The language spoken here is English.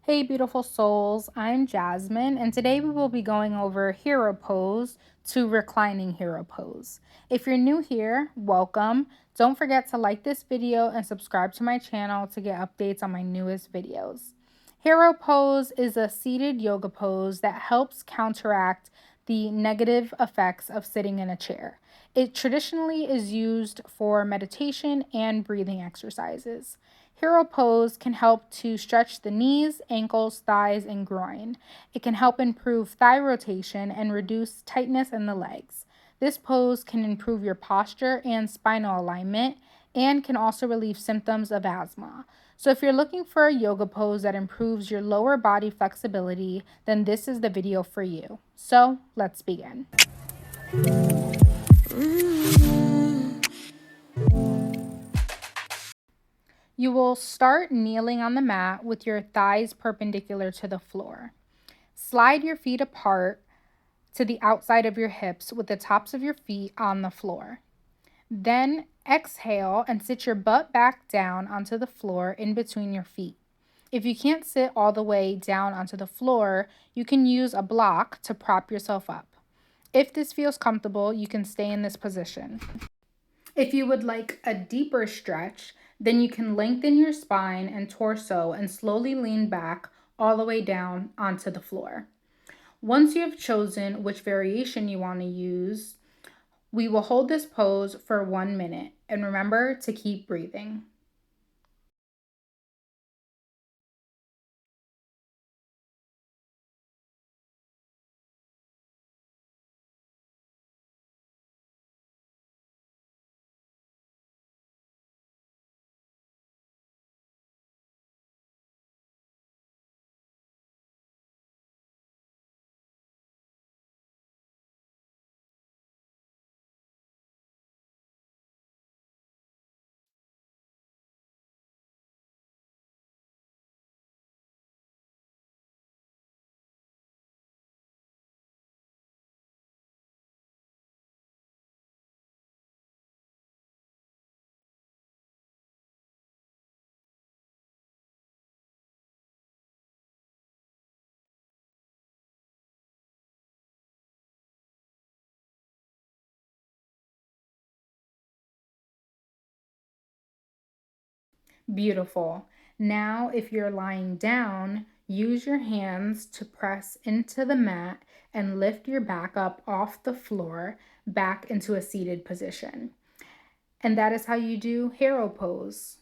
Hey beautiful souls, I'm Jasmine and today we will be going over hero pose to reclining hero pose. If you're new here, welcome. Don't forget to like this video and subscribe to my channel to get updates on my newest videos. Hero pose is a seated yoga pose that helps counteract the negative effects of sitting in a chair. It traditionally is used for meditation and breathing exercises. Hero pose can help to stretch the knees, ankles, thighs, and groin. It can help improve thigh rotation and reduce tightness in the legs. This pose can improve your posture and spinal alignment and can also relieve symptoms of asthma. So if you're looking for a yoga pose that improves your lower body flexibility, then this is the video for you. So let's begin. You will start kneeling on the mat with your thighs perpendicular to the floor. Slide your feet apart to the outside of your hips with the tops of your feet on the floor. Then exhale and sit your butt back down onto the floor in between your feet. If you can't sit all the way down onto the floor, you can use a block to prop yourself up. If this feels comfortable, you can stay in this position. If you would like a deeper stretch, then you can lengthen your spine and torso and slowly lean back all the way down onto the floor. Once you have chosen which variation you want to use, we will hold this pose for 1 minute and remember to keep breathing. Beautiful. Now, if you're lying down, use your hands to press into the mat and lift your back up off the floor back into a seated position. And that is how you do hero pose.